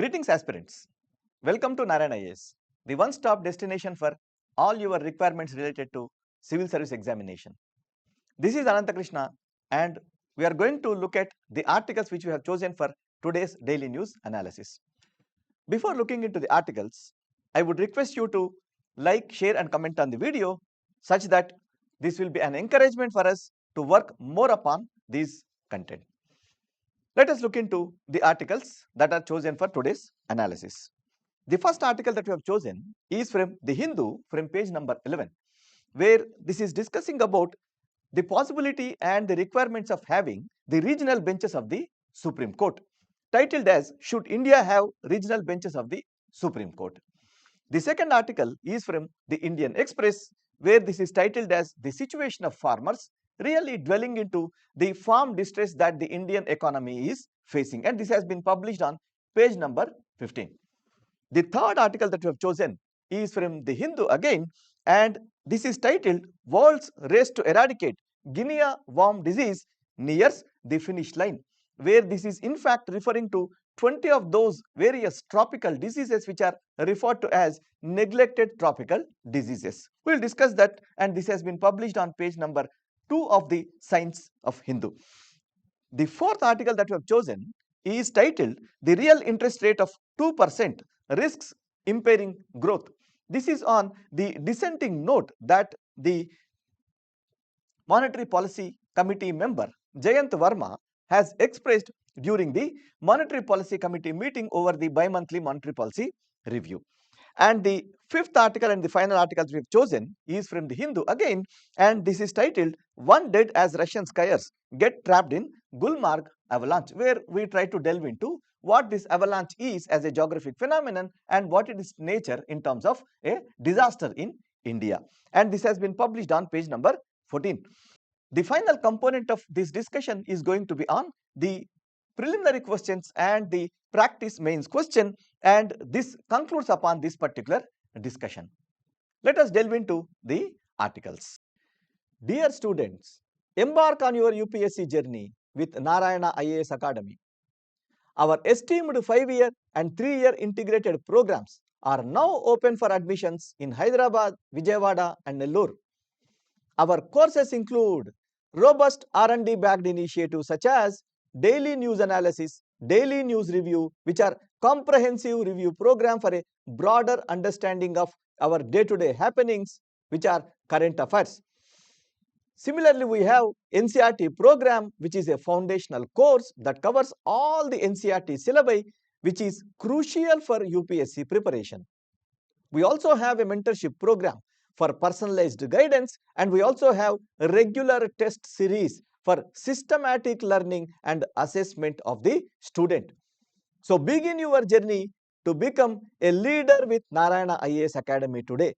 Greetings aspirants, welcome to Narayana IAS, the one-stop destination for all your requirements related to civil service examination. This is Anantakrishna and we are going to look at the articles which we have chosen for today's daily news analysis. Before looking into the articles, I would request you to like, share and comment on the video such that this will be an encouragement for us to work more upon this content. Let us look into the articles that are chosen for today's analysis. The first article that we have chosen is from The Hindu from page number 11, where this is discussing about the possibility and the requirements of having the regional benches of the Supreme Court, titled as Should India Have Regional Benches of the Supreme Court? The second article is from the Indian Express, where this is titled as The Situation of Farmers, really dwelling into the farm distress that the Indian economy is facing, and this has been published on page number 15. The third article that we have chosen is from The Hindu again, and this is titled World's Race to Eradicate Guinea Worm Disease Nears the Finish Line, where this is in fact referring to 20 of those various tropical diseases which are referred to as neglected tropical diseases. We will discuss that, and this has been published on page number 2 of the Science of Hindu. The fourth article that we have chosen is titled The Real Interest Rate of 2% Risks Impairing Growth. This is on the dissenting note that the Monetary Policy Committee member Jayant Varma has expressed during the Monetary Policy Committee meeting over the bi-monthly monetary policy review. And the fifth article and the final article we have chosen is from The Hindu again, and this is titled One Dead as Russian Skiers Get Trapped in Gulmarg Avalanche, where we try to delve into what this avalanche is as a geographic phenomenon and what it is nature in terms of a disaster in India. And this has been published on page number 14. The final component of this discussion is going to be on the preliminary questions and the practice mains question, and this concludes upon this particular discussion. Let us delve into the articles. Dear students, embark on your UPSC journey with Narayana IAS Academy. Our esteemed 5-year and 3-year integrated programs are now open for admissions in Hyderabad, Vijayawada and Nellore. Our courses include robust R&D backed initiatives such as daily news analysis, daily news review, which are comprehensive review program for a broader understanding of our day-to-day happenings, which are current affairs. Similarly, we have NCERT program, which is a foundational course that covers all the NCERT syllabi, which is crucial for UPSC preparation. We also have a mentorship program for personalized guidance, and we also have a regular test series for systematic learning and assessment of the student. So begin your journey to become a leader with Narayana IAS Academy today.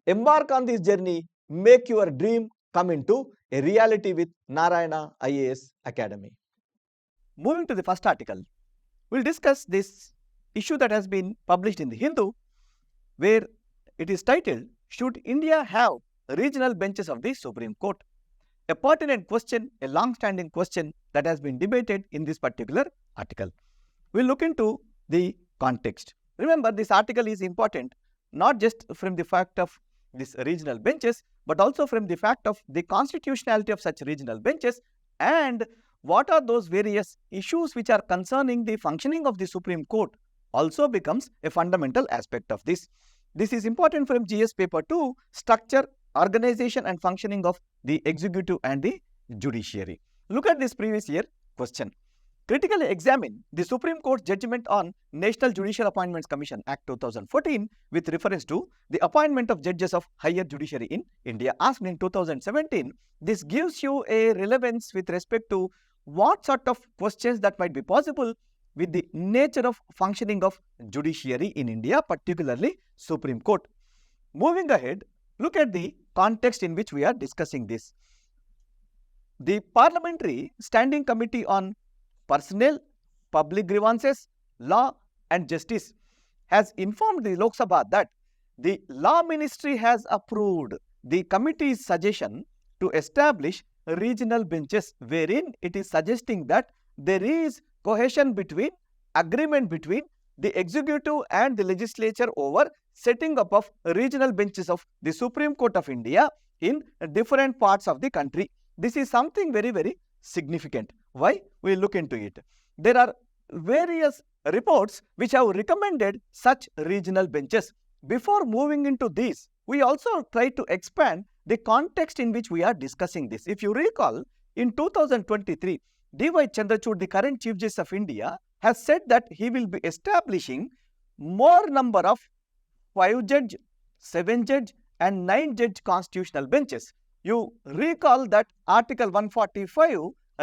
Embark on this journey, make your dream come into a reality with Narayana IAS Academy. Moving to the first article, we'll discuss this issue that has been published in The Hindu, where it is titled, Should India Have Regional Benches of the Supreme Court? A pertinent question, a long-standing question that has been debated in this particular article. We'll look into the context. Remember, this article is important not just from the fact of these regional benches, but also from the fact of the constitutionality of such regional benches and what are those various issues which are concerning the functioning of the Supreme Court also becomes a fundamental aspect of this. This is important from GS paper 2, structure, organization and functioning of the executive and the judiciary. Look at this previous year question. Critically examine the Supreme Court's judgment on National Judicial Appointments Commission Act 2014 with reference to the appointment of judges of higher judiciary in India, asked in 2017. This gives you a relevance with respect to what sort of questions that might be possible with the nature of functioning of judiciary in India, particularly Supreme Court. Moving ahead, look at the context in which we are discussing this. The Parliamentary Standing Committee on Personnel, Public Grievances, Law and Justice has informed the Lok Sabha that the Law Ministry has approved the committee's suggestion to establish regional benches, wherein it is suggesting that there is cohesion between, agreement between the executive and the legislature over setting up of regional benches of the Supreme Court of India in different parts of the country. This is something very, very significant. Why? We look into it. There are various reports which have recommended such regional benches. Before moving into these, we also try to expand the context in which we are discussing this. If you recall, in 2023, D.Y. Chandrachud, the current Chief Justice of India, has said that he will be establishing more number of 5-judge, 7-judge and 9-judge constitutional benches. You recall that Article 145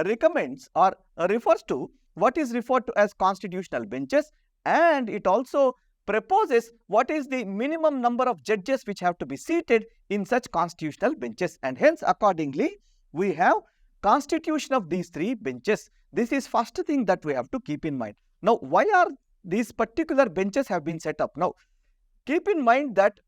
recommends or refers to what is referred to as constitutional benches, and it also proposes what is the minimum number of judges which have to be seated in such constitutional benches, and hence accordingly we have constitution of these 3 benches. This is first thing that we have to keep in mind. Now, why are these particular benches have been set up? Now, keep in mind that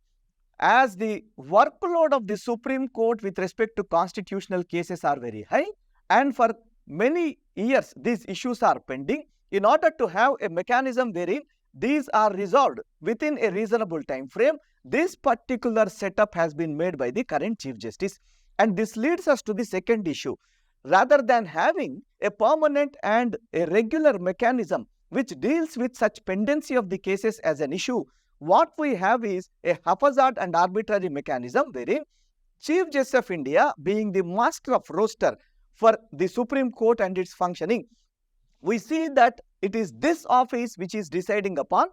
as the workload of the Supreme Court with respect to constitutional cases are very high, and for many years these issues are pending, in order to have a mechanism wherein these are resolved within a reasonable time frame, this particular setup has been made by the current Chief Justice. And this leads us to the second issue. Rather than having a permanent and a regular mechanism which deals with such pendency of the cases as an issue, what we have is a haphazard and arbitrary mechanism wherein Chief Justice of India, being the master of roster for the Supreme Court and its functioning, we see that it is this office which is deciding upon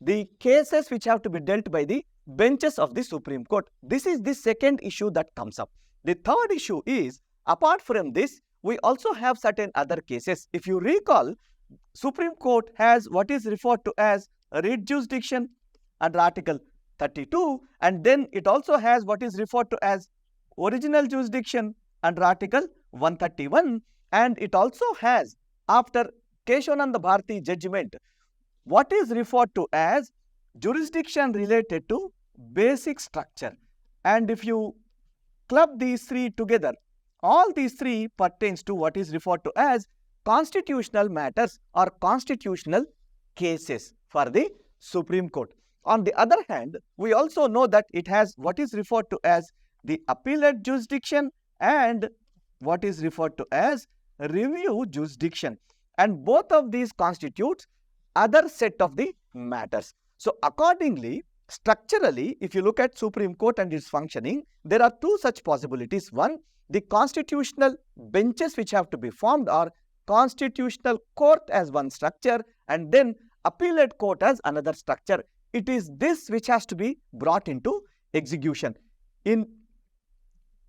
the cases which have to be dealt by the benches of the Supreme Court. This is the second issue that comes up. The third issue is, apart from this, we also have certain other cases. If you recall, Supreme Court has what is referred to as writ jurisdiction under Article 32, and then it also has what is referred to as original jurisdiction under Article 131, and it also has, after Keshavananda Bharati judgment, what is referred to as jurisdiction related to basic structure. And if you club these 3 together, all these 3 pertains to what is referred to as constitutional matters or constitutional cases for the Supreme Court. On the other hand, we also know that it has what is referred to as the appellate jurisdiction and what is referred to as review jurisdiction, and both of these constitutes other set of the matters. So accordingly, structurally, if you look at Supreme Court and its functioning, there are 2 such possibilities. One, the constitutional benches which have to be formed are constitutional court as one structure, and then appellate court as another structure. It is this which has to be brought into execution. In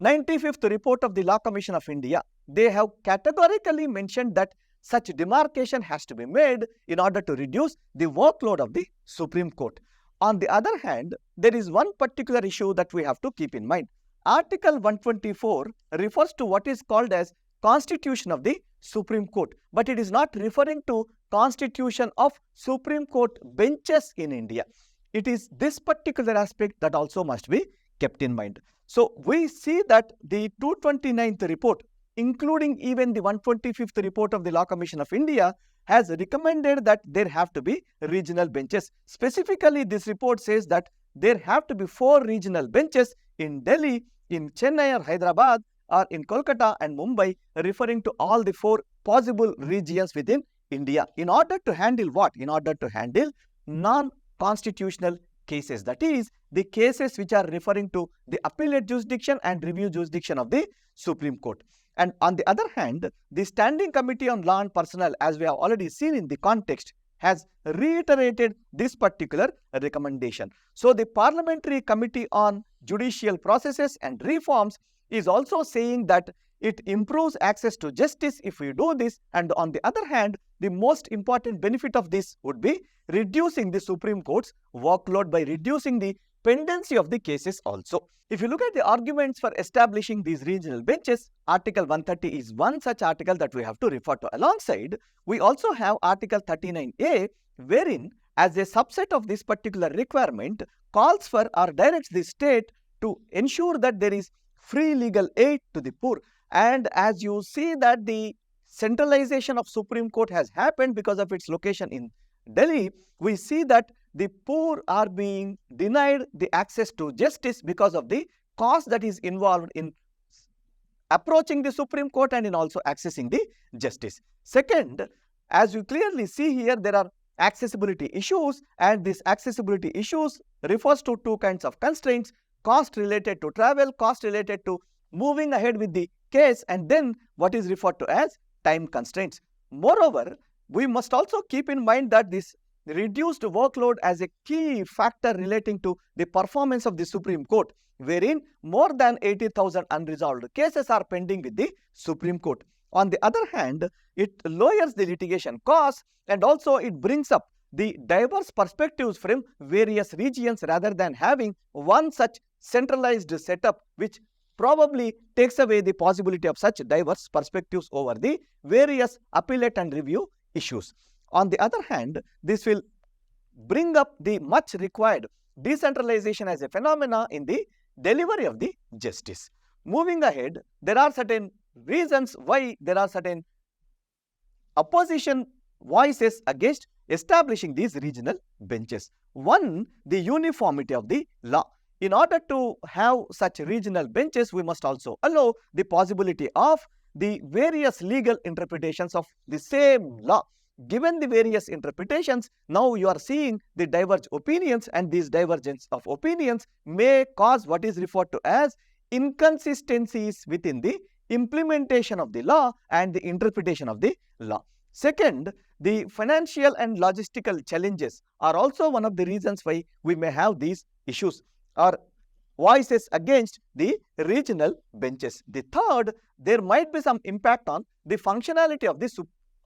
95th report of the Law Commission of India, they have categorically mentioned that such demarcation has to be made in order to reduce the workload of the Supreme Court. On the other hand, there is one particular issue that we have to keep in mind. Article 124 refers to what is called as Constitution of the Supreme Court, but it is not referring to Constitution of Supreme Court benches in India. It is this particular aspect that also must be kept in mind. So we see that the 229th report, including even the 125th report of the Law Commission of India, has recommended that there have to be regional benches. Specifically, this report says that there have to be 4 regional benches in Delhi, in Chennai or Hyderabad, or in Kolkata and Mumbai, referring to all the 4 possible regions within India. In order to handle what? In order to handle non-constitutional cases, that is, the cases which are referring to the appellate jurisdiction and review jurisdiction of the Supreme Court. And on the other hand, the Standing Committee on Law and Personnel, as we have already seen in the context, has reiterated this particular recommendation. So the Parliamentary Committee on Judicial Processes and Reforms is also saying that it improves access to justice if we do this, and on the other hand, the most important benefit of this would be reducing the Supreme Court's workload by reducing the pendency of the cases also. If you look at the arguments for establishing these regional benches, Article 130 is one such article that we have to refer to. Alongside, we also have Article 39A, wherein as a subset of this particular requirement calls for or directs the state to ensure that there is free legal aid to the poor. And as you see that the centralization of Supreme Court has happened because of its location in Delhi, we see that the poor are being denied the access to justice because of the cost that is involved in approaching the Supreme Court and in also accessing the justice. Second, as you clearly see here, there are accessibility issues, and these accessibility issues refers to two kinds of constraints: cost related to travel, cost related to moving ahead with the case, and then what is referred to as time constraints. Moreover, we must also keep in mind that this reduced workload as a key factor relating to the performance of the Supreme Court, wherein more than 80,000 unresolved cases are pending with the Supreme Court. On the other hand, it lowers the litigation costs, and also it brings up the diverse perspectives from various regions rather than having one such centralized setup, which probably takes away the possibility of such diverse perspectives over the various appellate and review issues. On the other hand, this will bring up the much required decentralization as a phenomena in the delivery of the justice. Moving ahead, there are certain reasons why there are certain opposition voices against establishing these regional benches. One, the uniformity of the law. In order to have such regional benches, we must also allow the possibility of the various legal interpretations of the same law. Given the various interpretations, now you are seeing the divergent opinions, and these divergence of opinions may cause what is referred to as inconsistencies within the implementation of the law and the interpretation of the law. Second, the financial and logistical challenges are also one of the reasons why we may have these issues or voices against the regional benches. The third, there might be some impact on the functionality of the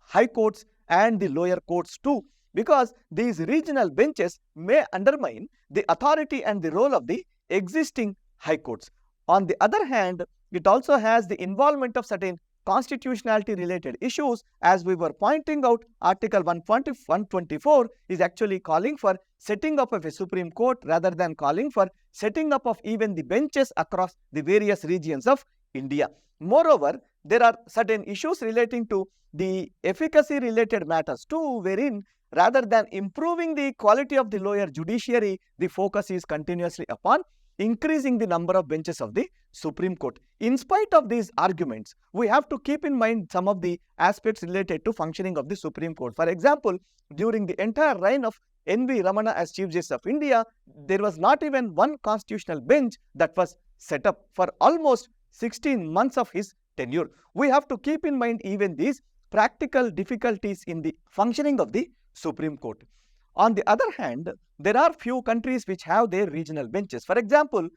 high courts and the lower courts too, because these regional benches may undermine the authority and the role of the existing high courts. On the other hand, it also has the involvement of certain constitutionality related issues. As we were pointing out, Article 124 is actually calling for setting up of a Supreme Court rather than calling for setting up of even the benches across the various regions of India. Moreover, there are certain issues relating to the efficacy related matters too, wherein rather than improving the quality of the lower judiciary, the focus is continuously upon increasing the number of benches of the Supreme Court. In spite of these arguments, we have to keep in mind some of the aspects related to functioning of the Supreme Court. For example, during the entire reign of N.V. Ramana as Chief Justice of India, there was not even one constitutional bench that was set up for almost 16 months of his tenure. We have to keep in mind even these practical difficulties in the functioning of the Supreme Court. On the other hand, there are few countries which have their regional benches. For example,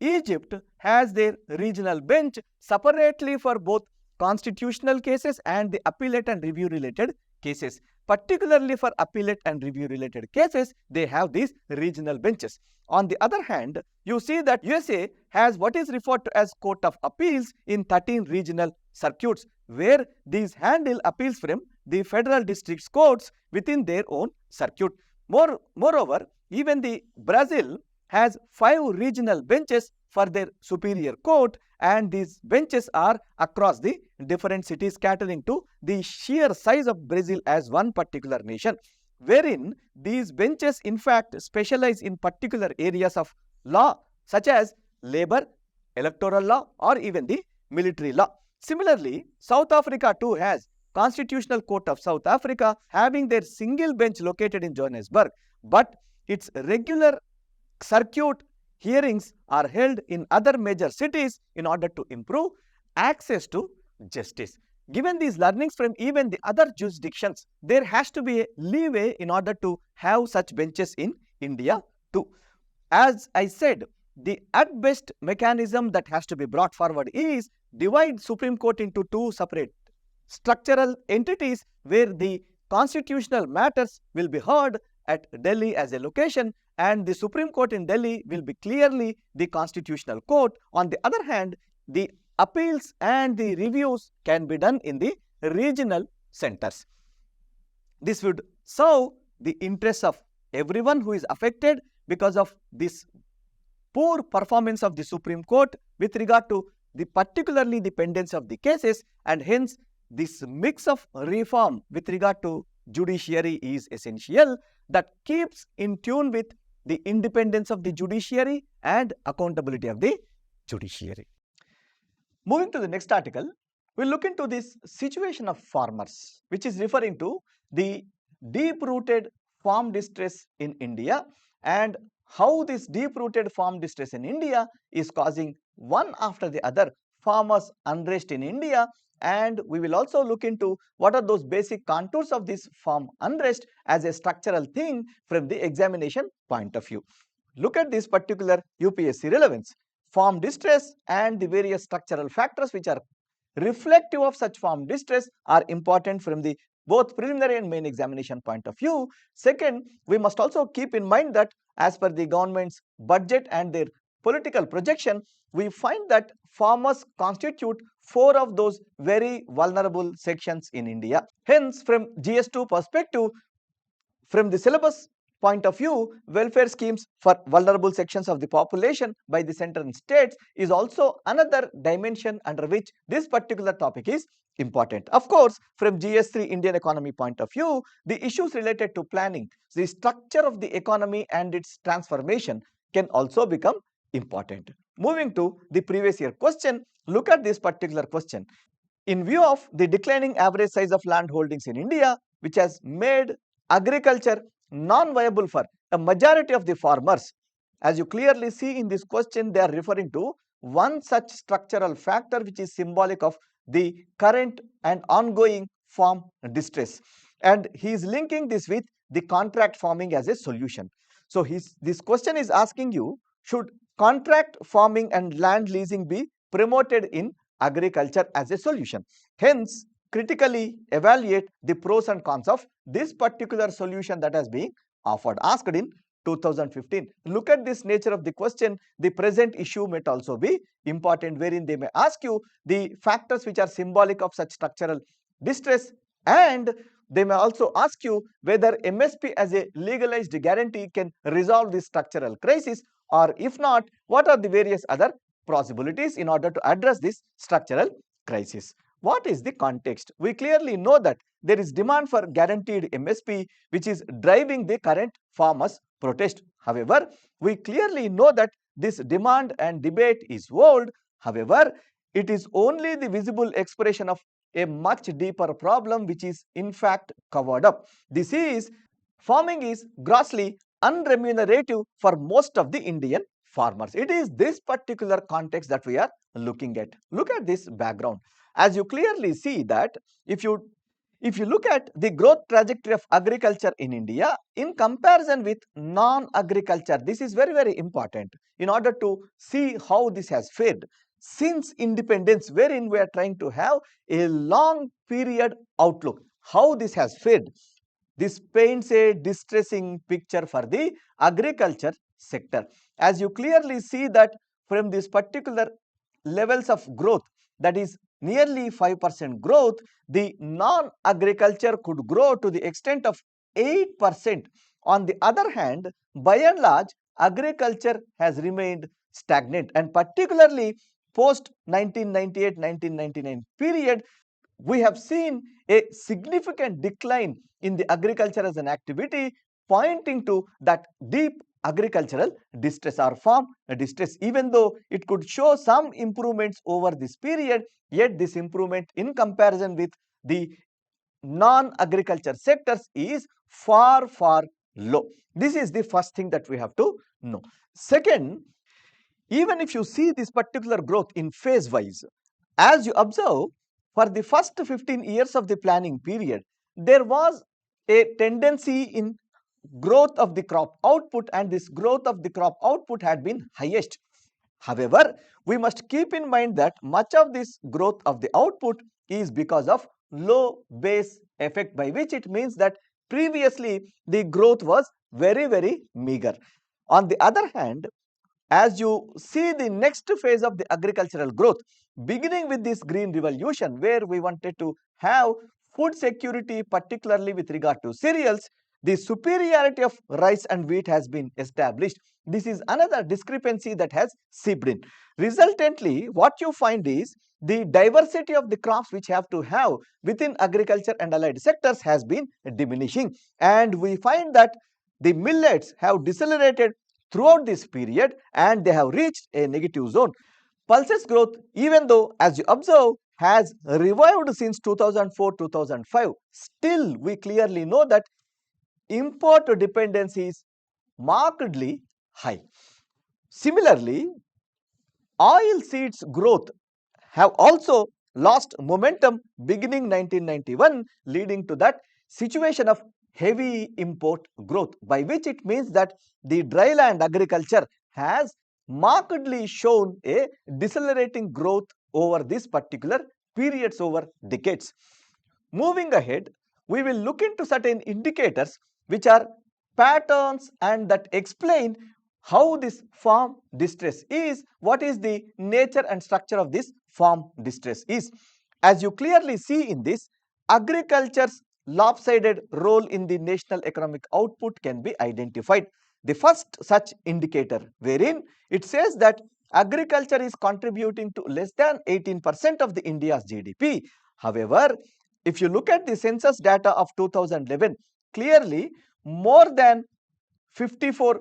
Egypt has their regional bench separately for both constitutional cases and the appellate and review related cases. Particularly for appellate and review related cases, they have these regional benches. On the other hand, you see that USA has what is referred to as Court of Appeals in 13 regional circuits, where these handle appeals from the federal district courts within their own circuit. Moreover, even the Brazil has 5 regional benches for their superior court, and these benches are across the different cities, catering to the sheer size of Brazil as one particular nation, wherein these benches in fact specialize in particular areas of law such as labor, electoral law, or even the military law. Similarly, South Africa too has Constitutional Court of South Africa having their single bench located in Johannesburg, but its regular circuit hearings are held in other major cities in order to improve access to justice. Given these learnings from even the other jurisdictions, there has to be a leeway in order to have such benches in India too. As I said, the at best mechanism that has to be brought forward is divide Supreme Court into 2 separate structural entities, where the constitutional matters will be heard at Delhi as a location, and the Supreme Court in Delhi will be clearly the constitutional court. On the other hand, the appeals and the reviews can be done in the regional centers. This would serve the interests of everyone who is affected because of this poor performance of the Supreme Court with regard to the particularly the pendency of the cases, and hence this mix of reform with regard to judiciary is essential that keeps in tune with the independence of the judiciary and accountability of the judiciary. Moving to the next article, we'll look into this situation of farmers, which is referring to the deep-rooted farm distress in India and how this deep-rooted farm distress in India is causing one after the other farmers' unrest in India, and we will also look into what are those basic contours of this farm unrest as a structural thing from the examination point of view. Look at this particular UPSC relevance. Farm distress and the various structural factors which are reflective of such farm distress are important from the both preliminary and main examination point of view. Second, we must also keep in mind that as per the government's budget and their political projection, we find that farmers constitute 4 of those very vulnerable sections in India. Hence, from GS2 perspective, from the syllabus point of view, welfare schemes for vulnerable sections of the population by the center and states is also another dimension under which this particular topic is important. Of course, from GS3 Indian economy point of view, the issues related to planning, the structure of the economy and its transformation can also become important. Moving to the previous year question, look at this particular question. In view of the declining average size of land holdings in India, which has made agriculture non-viable for a majority of the farmers, as you clearly see in this question, they are referring to one such structural factor which is symbolic of the current and ongoing farm distress, and he is linking this with the contract farming as a solution. So this question is asking you, should contract farming and land leasing be promoted in agriculture as a solution? Hence, critically evaluate the pros and cons of this particular solution that has been offered, asked in 2015. Look at this nature of the question. The present issue may also be important, wherein they may ask you the factors which are symbolic of such structural distress, and they may also ask you whether MSP as a legalized guarantee can resolve this structural crisis, or if not, what are the various other possibilities in order to address this structural crisis. What is the context? We clearly know that there is demand for guaranteed MSP which is driving the current farmers' protest. However, we clearly know that this demand and debate is old. However, it is only the visible expression of a much deeper problem which is in fact covered up. This is, farming is grossly unremunerative for most of the Indian farmers. It is this particular context that we are looking at. Look at this background. As you clearly see that if you look at the growth trajectory of agriculture in India in comparison with non-agriculture, this is very, very important in order to see how this has fared since independence, wherein we are trying to have a long period outlook, how this has fared. This paints a distressing picture for the agriculture sector. As you clearly see that from this particular levels of growth, that is nearly 5% growth, the non-agriculture could grow to the extent of 8%. On the other hand, by and large, agriculture has remained stagnant, and particularly post 1998-1999 period, we have seen a significant decline in the agriculture as an activity, pointing to that deep agricultural distress or farm distress. Even though it could show some improvements over this period, yet this improvement in comparison with the non-agriculture sectors is far, far low. This is the first thing that we have to know. Second, even if you see this particular growth in phase wise, as you observe, for the first 15 years of the planning period, there was a tendency in growth of the crop output, and this growth of the crop output had been highest. However, we must keep in mind that much of this growth of the output is because of low base effect, by which it means that previously the growth was very, very meager. On the other hand, as you see the next phase of the agricultural growth, beginning with this green revolution, where we wanted to have food security, particularly with regard to cereals, the superiority of rice and wheat has been established. This is another discrepancy that has seeped in. Resultantly, what you find is the diversity of the crops which have to have within agriculture and allied sectors has been diminishing, and we find that the millets have decelerated throughout this period and they have reached a negative zone. Pulses growth, even though as you observe, has revived since 2004-2005, still we clearly know that import dependency is markedly high. Similarly, oil seeds growth have also lost momentum beginning 1991, leading to that situation of heavy import growth, by which it means that the dry land agriculture has markedly shown a decelerating growth over this particular periods over decades. Moving ahead, we will look into certain indicators which are patterns and that explain how this farm distress is, what is the nature and structure of this farm distress is. As you clearly see in this, agriculture's lopsided role in the national economic output can be identified. The first such indicator wherein it says that agriculture is contributing to less than 18% of the India's GDP. However, if you look at the census data of 2011, clearly more than 54%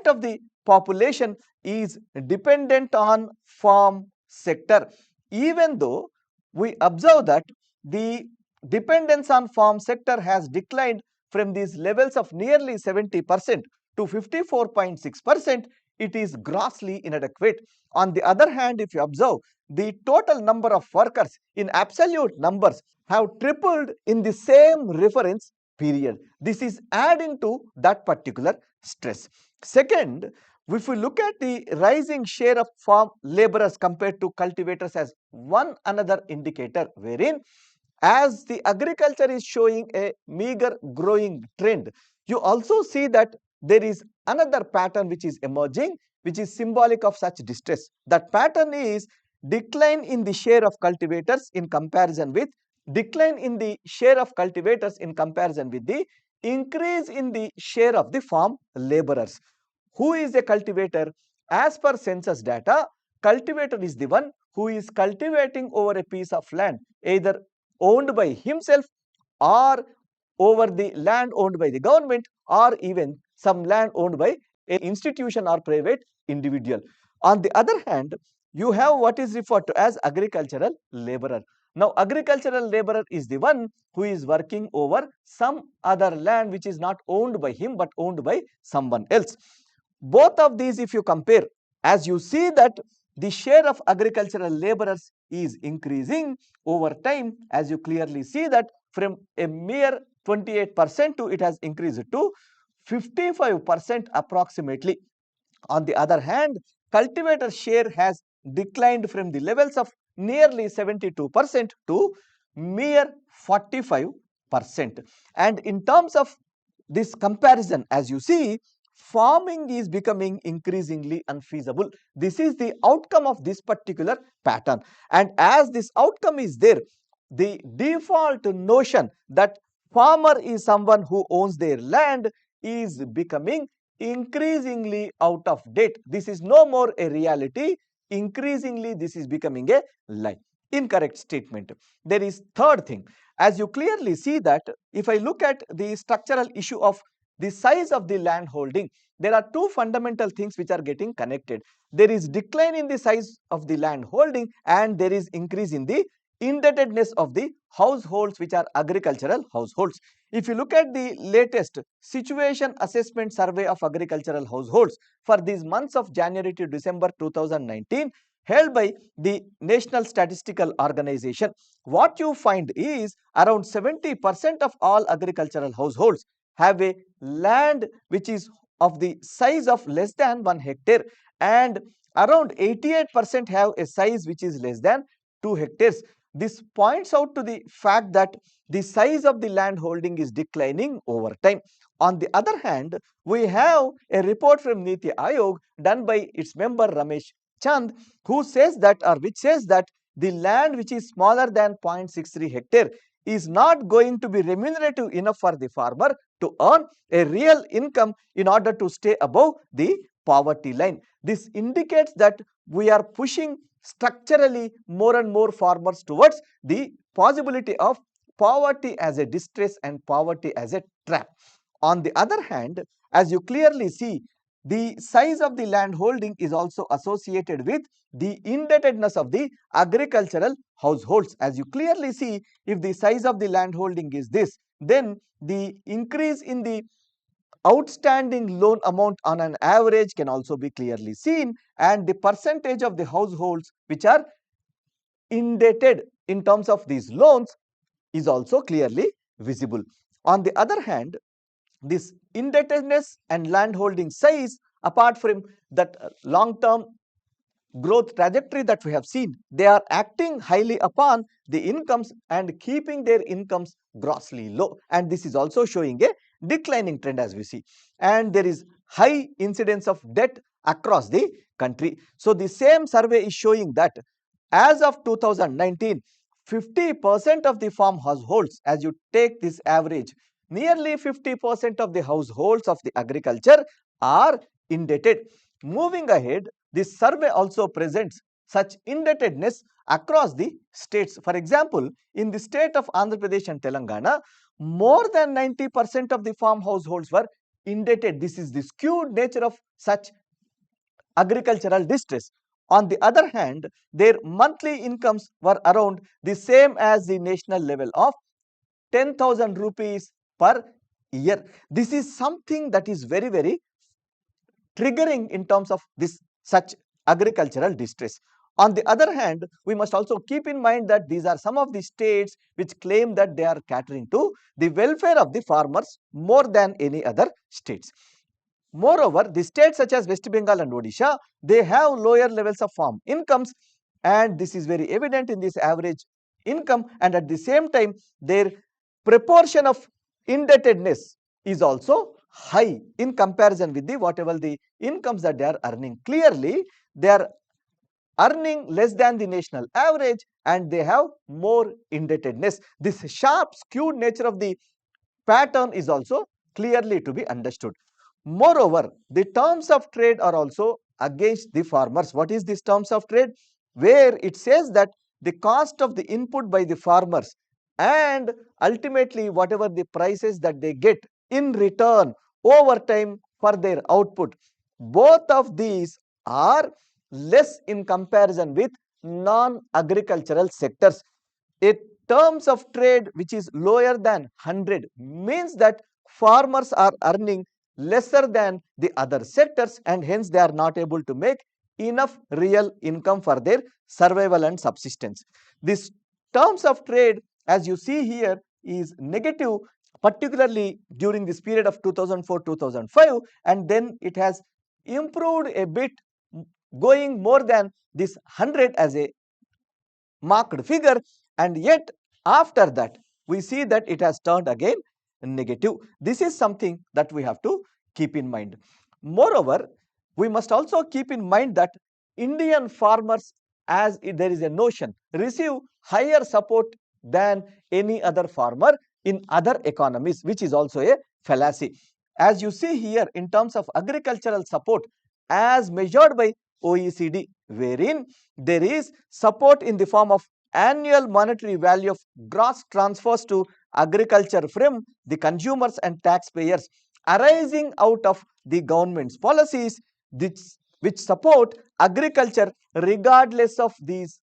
of the population is dependent on farm sector. Even though we observe that the dependence on farm sector has declined from these levels of nearly 70% to 54.6%, it is grossly inadequate. On the other hand, if you observe, the total number of workers in absolute numbers have tripled in the same reference period. This is adding to that particular stress. Second, if we look at the rising share of farm laborers compared to cultivators as one another indicator, wherein as the agriculture is showing a meager growing trend, you also see that there is another pattern which is emerging, which is symbolic of such distress. That pattern is decline in the share of cultivators in comparison with the increase in the share of the farm laborers. Who is a cultivator? As per census data, cultivator is the one who is cultivating over a piece of land, either owned by himself or over the land owned by the government, or even some land owned by an institution or private individual. On the other hand, you have what is referred to as agricultural laborer. Now, agricultural laborer is the one who is working over some other land which is not owned by him but owned by someone else. Both of these, if you compare, as you see that the share of agricultural laborers is increasing over time, as you clearly see that from a mere 28% to it has increased to 55% approximately. On the other hand, cultivator share has declined from the levels of nearly 72% to mere 45%. And in terms of this comparison, as you see, farming is becoming increasingly unfeasible. This is the outcome of this particular pattern. And as this outcome is there, the default notion that farmer is someone who owns their land is becoming increasingly out of date. This is no more a reality. Increasingly, this is becoming a lie. Incorrect statement. There is third thing. As you clearly see that if I look at the structural issue of the size of the land holding, there are two fundamental things which are getting connected. There is decline in the size of the land holding and there is increase in the indebtedness of the households which are agricultural households. If you look at the latest situation assessment survey of agricultural households for these months of January to December 2019 held by the National Statistical Organization, what you find is around 70% of all agricultural households have a land which is of the size of less than 1 hectare and around 88% have a size which is less than 2 hectares. This points out to the fact that the size of the land holding is declining over time. On the other hand, we have a report from Niti Aayog done by its member Ramesh Chand, who says that the land which is smaller than 0.63 hectare is not going to be remunerative enough for the farmer to earn a real income in order to stay above the poverty line. This indicates that we are pushing structurally more and more farmers towards the possibility of poverty as a distress and poverty as a trap. On the other hand, as you clearly see, the size of the land holding is also associated with the indebtedness of the agricultural households. As you clearly see, if the size of the land holding is this, then the increase in the outstanding loan amount on an average can also be clearly seen, and the percentage of the households which are indebted in terms of these loans is also clearly visible. On the other hand, this indebtedness and land holding size, apart from that long term growth trajectory that we have seen, they are acting highly upon the incomes and keeping their incomes grossly low, and this is also showing a declining trend as we see, and there is high incidence of debt across the country. So the same survey is showing that as of 2019, 50% of the farm households, as you take this average, nearly 50% of the households of the agriculture are indebted. Moving ahead, this survey also presents such indebtedness across the states. For example, in the state of Andhra Pradesh and Telangana, more than 90% of the farm households were indebted. This is the skewed nature of such agricultural distress. On the other hand, their monthly incomes were around the same as the national level of 10,000 rupees per year. This is something that is very, very triggering in terms of this such agricultural distress. On the other hand, we must also keep in mind that these are some of the states which claim that they are catering to the welfare of the farmers more than any other states. Moreover, the states such as West Bengal and Odisha, they have lower levels of farm incomes, and this is very evident in this average income, and at the same time their proportion of indebtedness is also high in comparison with the whatever the incomes that they are earning. Clearly, they are earning less than the national average and they have more indebtedness. This sharp skewed nature of the pattern is also clearly to be understood. Moreover, the terms of trade are also against the farmers. What is this terms of trade? Where it says that the cost of the input by the farmers and ultimately whatever the prices that they get in return over time for their output, both of these are less in comparison with non-agricultural sectors. A terms of trade which is lower than 100 means that farmers are earning lesser than the other sectors, and hence they are not able to make enough real income for their survival and subsistence. This terms of trade, as you see here, is negative, particularly during this period of 2004-2005, and then it has improved a bit, going more than this 100 as a marked figure, and yet after that we see that it has turned again negative. This is something that we have to keep in mind. Moreover, we must also keep in mind that Indian farmers, as there is a notion, receive higher support than any other farmer in other economies, which is also a fallacy. As you see here, in terms of agricultural support as measured by OECD, wherein there is support in the form of annual monetary value of gross transfers to agriculture from the consumers and taxpayers arising out of the government's policies which support agriculture regardless of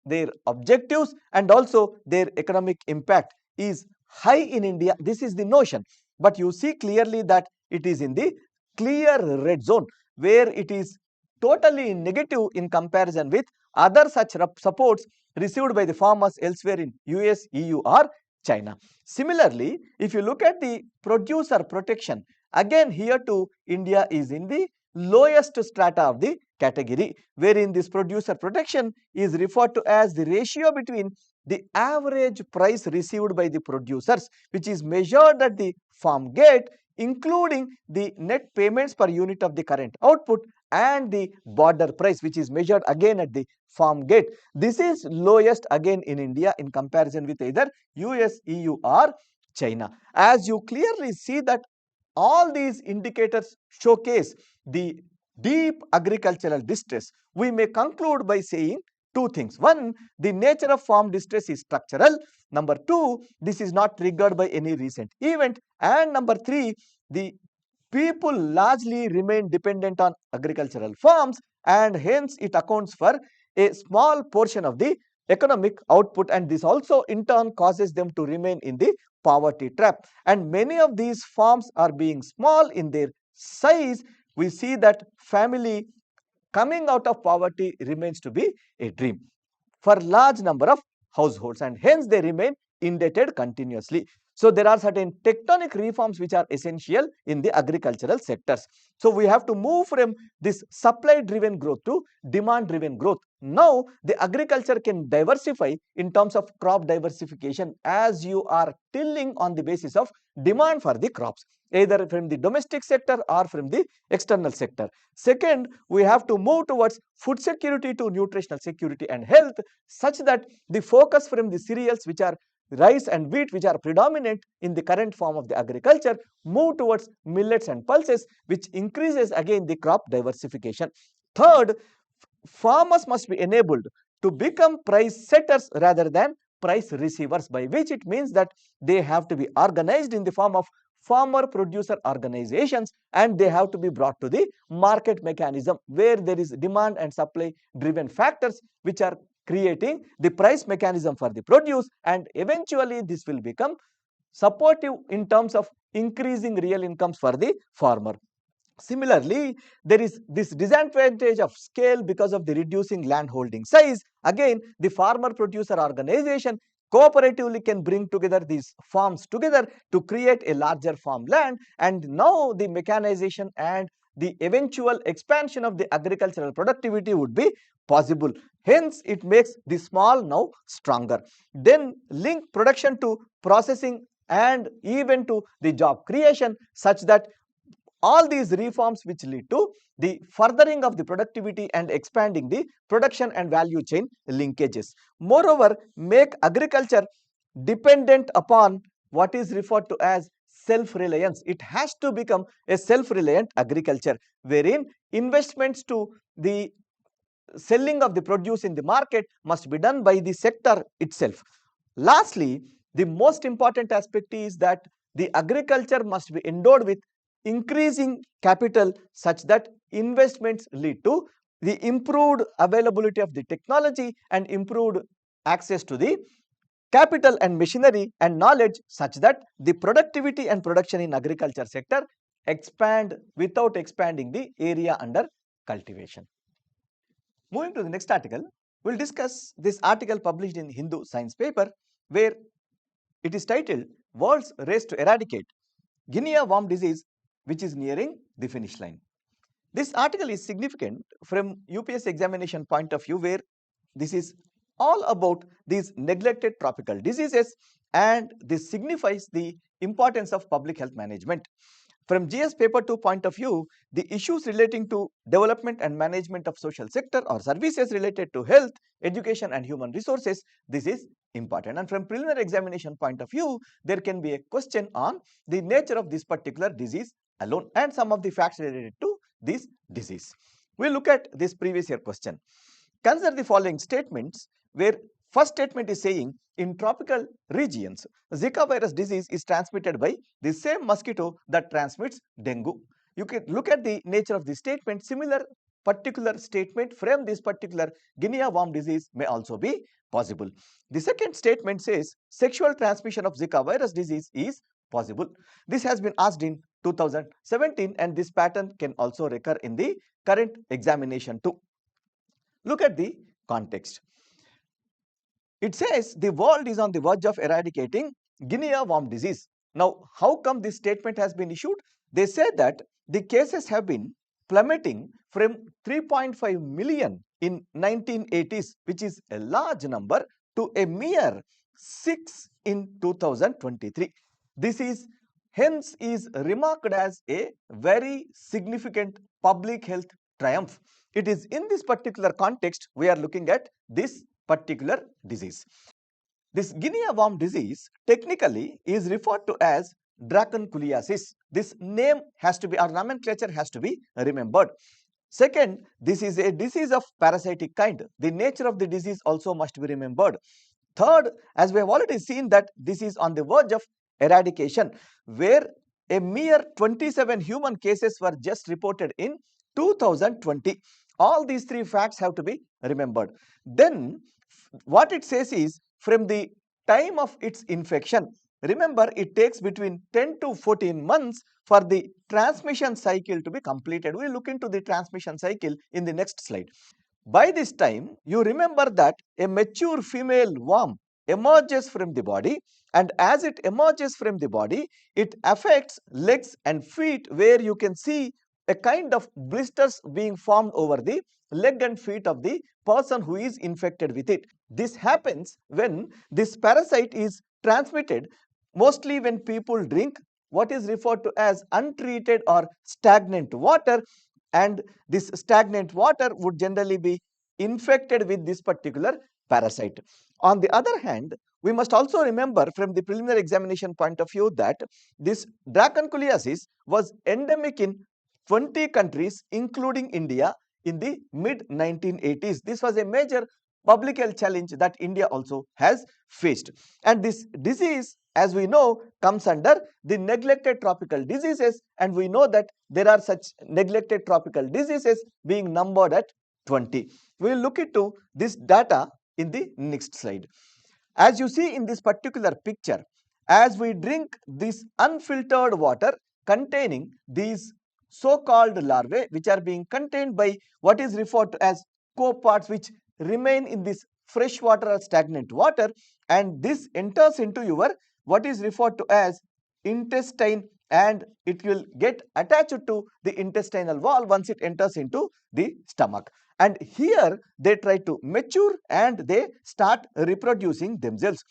their objectives and also their economic impact is high in India. This is the notion, but you see clearly that it is in the clear red zone where it is totally negative in comparison with other such supports received by the farmers elsewhere in US, EU or China. Similarly, if you look at the producer protection, again here too India is in the lowest strata of the category, wherein this producer protection is referred to as the ratio between the average price received by the producers, which is measured at the farm gate, including the net payments per unit of the current output and the border price, which is measured again at the farm gate. This is lowest again in India in comparison with either US, EU or China. As you clearly see that all these indicators showcase the deep agricultural distress. We may conclude by saying two things. One, the nature of farm distress is structural. Number two, this is not triggered by any recent event. And number three, the people largely remain dependent on agricultural farms, and hence it accounts for a small portion of the economic output, and this also in turn causes them to remain in the poverty trap. And many of these farms are being small in their size. We see that family coming out of poverty remains to be a dream for large number of households, and hence they remain indebted continuously. So there are certain tectonic reforms which are essential in the agricultural sectors. So we have to move from this supply driven growth to demand driven growth. Now the agriculture can diversify in terms of crop diversification, as you are tilling on the basis of demand for the crops, either from the domestic sector or from the external sector. Second, we have to move towards food security to nutritional security and health, such that the focus from the cereals which are rice and wheat, which are predominant in the current form of the agriculture, move towards millets and pulses, which increases again the crop diversification. Third, farmers must be enabled to become price setters rather than price receivers, by which it means that they have to be organized in the form of farmer producer organizations, and they have to be brought to the market mechanism where there is demand and supply driven factors which are creating the price mechanism for the produce, and eventually this will become supportive in terms of increasing real incomes for the farmer. Similarly, there is this disadvantage of scale because of the reducing land holding size. Again, the farmer producer organization cooperatively can bring together these farms together to create a larger farmland, and now the mechanization and the eventual expansion of the agricultural productivity would be possible. Hence, it makes the small now stronger. Then link production to processing and even to the job creation, such that all these reforms which lead to the furthering of the productivity and expanding the production and value chain linkages. Moreover, make agriculture dependent upon what is referred to as self-reliance. It has to become a self-reliant agriculture, wherein investments to the selling of the produce in the market must be done by the sector itself. Lastly, the most important aspect is that the agriculture must be endowed with increasing capital, such that investments lead to the improved availability of the technology and improved access to the capital and machinery and knowledge, such that the productivity and production in agriculture sector expand without expanding the area under cultivation. Moving to the next article, we will discuss this article published in Hindu Science paper, where it is titled "World's Race to Eradicate Guinea Worm Disease, which is nearing the finish line." This article is significant from UPSC examination point of view, where this is all about these neglected tropical diseases, and this signifies the importance of public health management. From GS paper 2 point of view, the issues relating to development and management of social sector or services related to health, education and human resources, this is important. And from preliminary examination point of view, there can be a question on the nature of this particular disease alone and some of the facts related to this disease. We will look at this previous year question. Consider the following statements, where first statement is saying in tropical regions, Zika virus disease is transmitted by the same mosquito that transmits dengue. You can look at the nature of the statement. Similar particular statement from this particular Guinea worm disease may also be possible. The second statement says sexual transmission of Zika virus disease is possible. This has been asked in 2017, and this pattern can also recur in the current examination too. Look at the context. It says the world is on the verge of eradicating Guinea worm disease. Now, how come this statement has been issued? They said that the cases have been plummeting from 3.5 million in 1980s, which is a large number, to a mere 6 in 2023. This is hence is remarked as a very significant public health triumph. It is in this particular context we are looking at this particular disease. This Guinea worm disease technically is referred to as dracunculiasis. This name has to be, or nomenclature has to be remembered. Second, this is a disease of parasitic kind. The nature of the disease also must be remembered. Third, as we have already seen that this is on the verge of eradication, where a mere 27 human cases were just reported in 2020. All these three facts have to be remembered. Then what it says is, from the time of its infection, remember it takes between 10 to 14 months for the transmission cycle to be completed. We will look into the transmission cycle in the next slide. By this time, you remember that a mature female worm emerges from the body, and as it emerges from the body, it affects legs and feet, where you can see a kind of blisters being formed over the leg and feet of the person who is infected with it. This happens when this parasite is transmitted, mostly when people drink what is referred to as untreated or stagnant water, and this stagnant water would generally be infected with this particular parasite. On the other hand, we must also remember from the preliminary examination point of view that this dracunculiasis was endemic in 20 countries including India in the mid 1980s. This was a major public health challenge that India also has faced, and this disease, as we know, comes under the neglected tropical diseases, and we know that there are such neglected tropical diseases being numbered at 20. We will look into this data in the next slide. As you see in this particular picture, as we drink this unfiltered water containing these so-called larvae, which are being contained by what is referred to as coparts, which remain in this fresh water or stagnant water, and this enters into your what is referred to as intestine, and it will get attached to the intestinal wall once it enters into the stomach. And here they try to mature and they start reproducing themselves.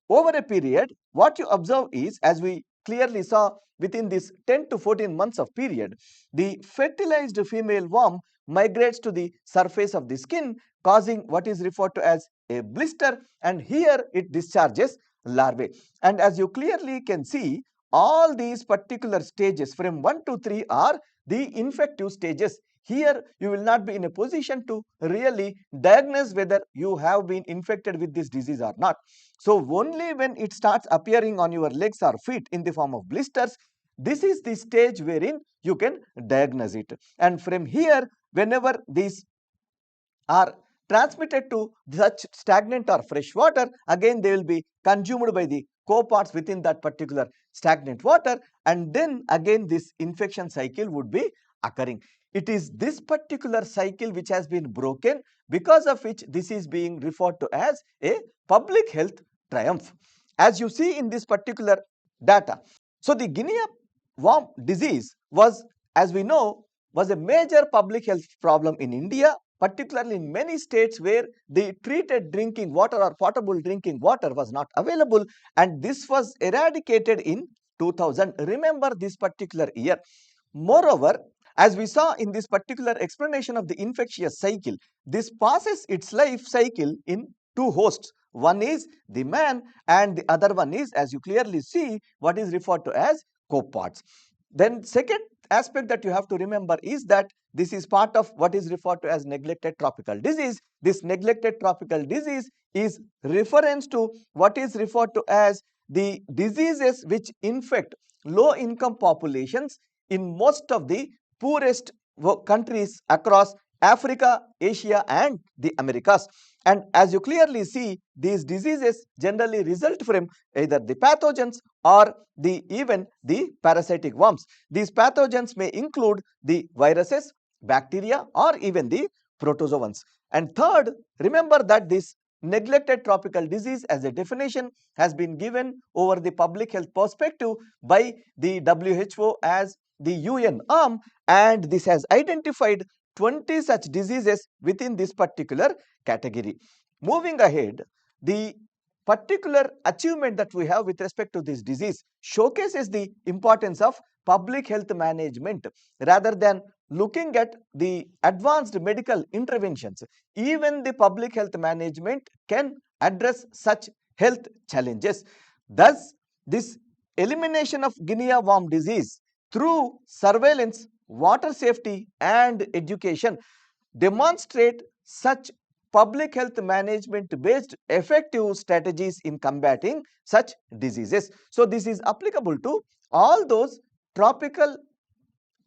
Over a period, what you observe is, as we clearly saw, within this 10 to 14 months of period, the fertilized female worm migrates to the surface of the skin, causing what is referred to as a blister, and here it discharges larvae. And as you clearly can see, all these particular stages from 1 to 3 are the infective stages. Here you will not be in a position to really diagnose whether you have been infected with this disease or not. So only when it starts appearing on your legs or feet in the form of blisters, this is the stage wherein you can diagnose it. And from here, whenever these are transmitted to such stagnant or fresh water, again they will be consumed by the coparts within that particular stagnant water, and then again this infection cycle would be occurring. It is this particular cycle which has been broken, because of which this is being referred to as a public health triumph, as you see in this particular data. So the Guinea worm disease was, as we know, was a major public health problem in India, particularly in many states where the treated drinking water or potable drinking water was not available, and this was eradicated in 2000. Remember this particular year. Moreover, as we saw in this particular explanation of the infectious cycle, this passes its life cycle in two hosts. One is the man and the other one is, as you clearly see, what is referred to as coparts. Then second aspect that you have to remember is that this is part of what is referred to as neglected tropical disease. This neglected tropical disease is reference to what is referred to as the diseases which infect low income populations in most of the poorest countries across Africa, Asia and the Americas. And as you clearly see, these diseases generally result from either the pathogens or even the parasitic worms. These pathogens may include the viruses, bacteria or even the protozoans. And third, remember that this neglected tropical disease as a definition has been given over the public health perspective by the WHO as the UN arm, and this has identified 20 such diseases within this particular category. Moving ahead, the particular achievement that we have with respect to this disease showcases the importance of public health management rather than looking at the advanced medical interventions. Even the public health management can address such health challenges. Thus, this elimination of Guinea worm disease through surveillance, water safety and education demonstrate such public health management based effective strategies in combating such diseases. So, this is applicable to all those tropical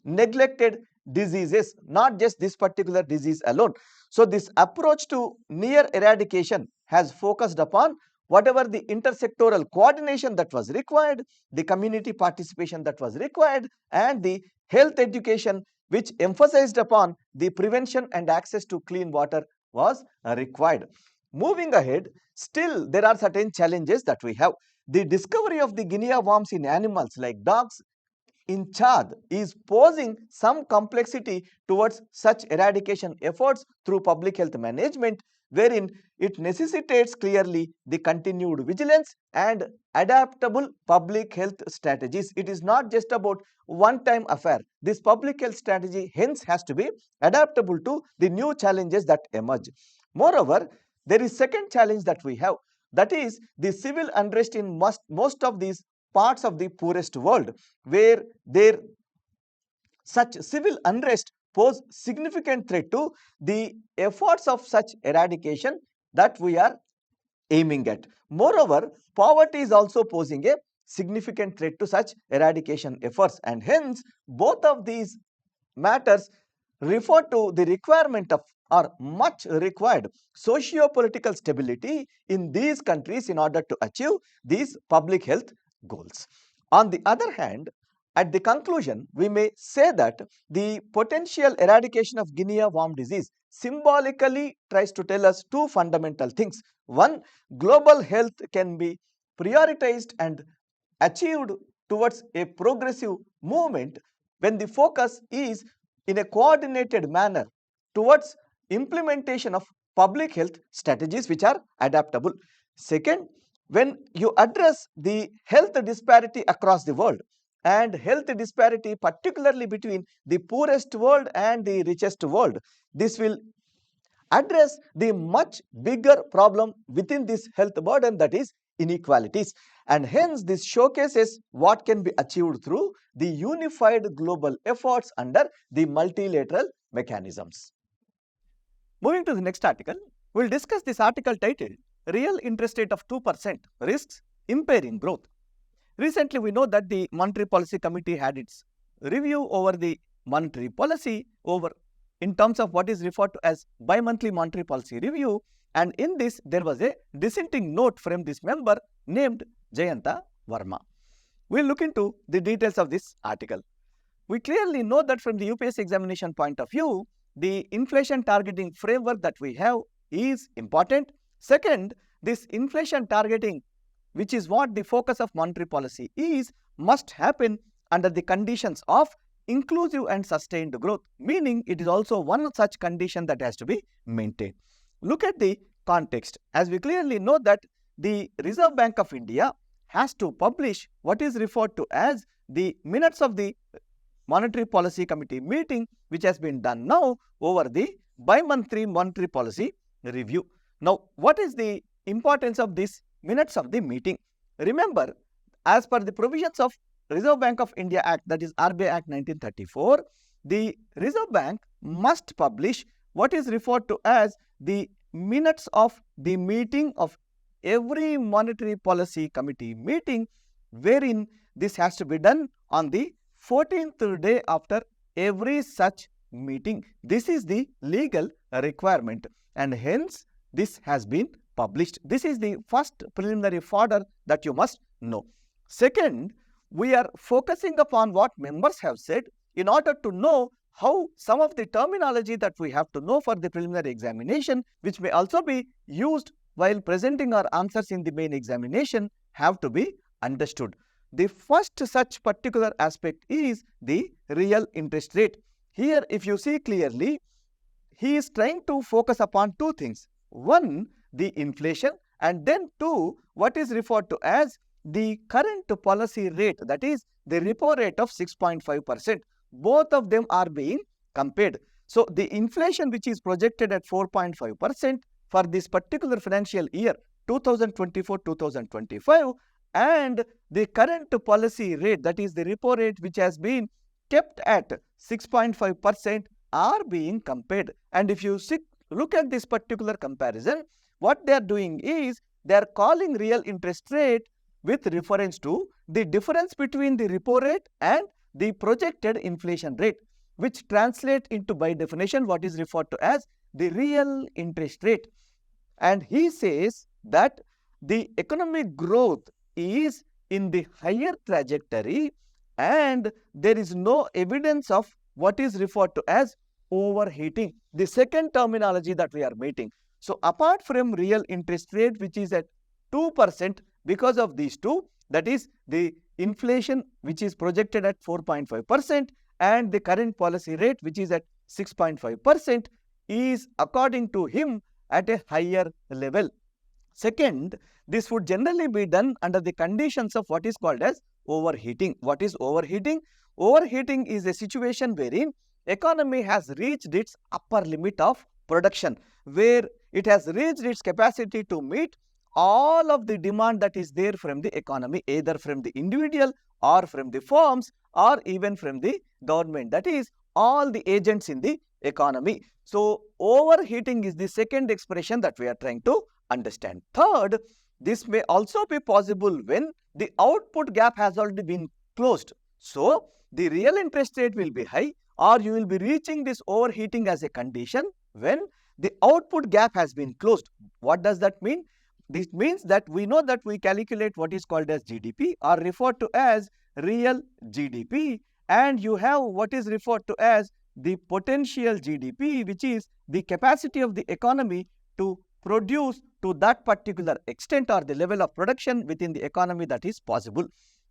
neglected diseases, not just this particular disease alone. So, this approach to near eradication has focused upon whatever the intersectoral coordination that was required, the community participation that was required, and the health education which emphasized upon the prevention and access to clean water was required. Moving ahead, still there are certain challenges that we have. The discovery of the Guinea worms in animals like dogs in Chad is posing some complexity towards such eradication efforts through public health management, wherein it necessitates clearly the continued vigilance and adaptable public health strategies. It is not just about one-time affair. This public health strategy hence has to be adaptable to the new challenges that emerge. Moreover, there is second challenge that we have, that is the civil unrest in most of these parts of the poorest world, where such civil unrest pose significant threat to the efforts of such eradication that we are aiming at. Moreover, poverty is also posing a significant threat to such eradication efforts, and hence both of these matters refer to the requirement of or much required socio-political stability in these countries in order to achieve these public health goals. On the other hand, at the conclusion, we may say that the potential eradication of Guinea worm disease symbolically tries to tell us two fundamental things. One, global health can be prioritized and achieved towards a progressive movement when the focus is in a coordinated manner towards implementation of public health strategies which are adaptable. Second, when you address the health disparity across the world, and health disparity particularly between the poorest world and the richest world, this will address the much bigger problem within this health burden, that is inequalities, and hence this showcases what can be achieved through the unified global efforts under the multilateral mechanisms. Moving to the next article, we will discuss this article titled Real Interest Rate of 2% Risks Impairing Growth. Recently, we know that the Monetary Policy Committee had its review over the monetary policy in terms of what is referred to as bi-monthly monetary policy review, and in this there was a dissenting note from this member named Jayanta Varma. We will look into the details of this article. We clearly know that from the UPSC examination point of view, the inflation targeting framework that we have is important. Second, this inflation targeting, which is what the focus of monetary policy is, must happen under the conditions of inclusive and sustained growth, meaning it is also one such condition that has to be maintained. Look at the context. As we clearly know that the Reserve Bank of India has to publish what is referred to as the minutes of the Monetary Policy Committee meeting, which has been done now over the bi-monthly monetary policy review. Now, what is the importance of this minutes of the meeting? Remember, as per the provisions of Reserve Bank of India Act, that is RBI Act 1934, the Reserve Bank must publish what is referred to as the minutes of the meeting of every monetary policy committee meeting, wherein this has to be done on the 14th day after every such meeting. This is the legal requirement, and hence this has been published. This is the first preliminary fodder that you must know. Second, we are focusing upon what members have said in order to know how some of the terminology that we have to know for the preliminary examination, which may also be used while presenting our answers in the main examination, have to be understood. The first such particular aspect is the real interest rate. Here, if you see clearly, he is trying to focus upon two things. One, the inflation, and then two, what is referred to as the current policy rate, that is the repo rate of 6.5%. Both of them are being compared. So, the inflation which is projected at 4.5% for this particular financial year 2024-2025, and the current policy rate, that is the repo rate, which has been kept at 6.5%, are being compared. And if you look at this particular comparison, what they are doing is they are calling real interest rate with reference to the difference between the repo rate and the projected inflation rate, which translate into, by definition, what is referred to as the real interest rate. And he says that the economic growth is in the higher trajectory and there is no evidence of what is referred to as overheating, the second terminology that we are meeting. So apart from real interest rate, which is at 2%, because of these two, that is the inflation which is projected at 4.5% and the current policy rate which is at 6.5%, is according to him at a higher level. Second, this would generally be done under the conditions of what is called as overheating. What is overheating? Overheating is a situation wherein economy has reached its upper limit of production, where it has reached its capacity to meet all of the demand that is there from the economy, either from the individual or from the firms or even from the government, that is all the agents in the economy. So overheating is the second expression that we are trying to understand. Third, this may also be possible when the output gap has already been closed. So the real interest rate will be high, or you will be reaching this overheating as a condition when the output gap has been closed. What does that mean? This means that we know that we calculate what is called as GDP, or referred to as real GDP, and you have what is referred to as the potential GDP, which is the capacity of the economy to produce to that particular extent or the level of production within the economy that is possible.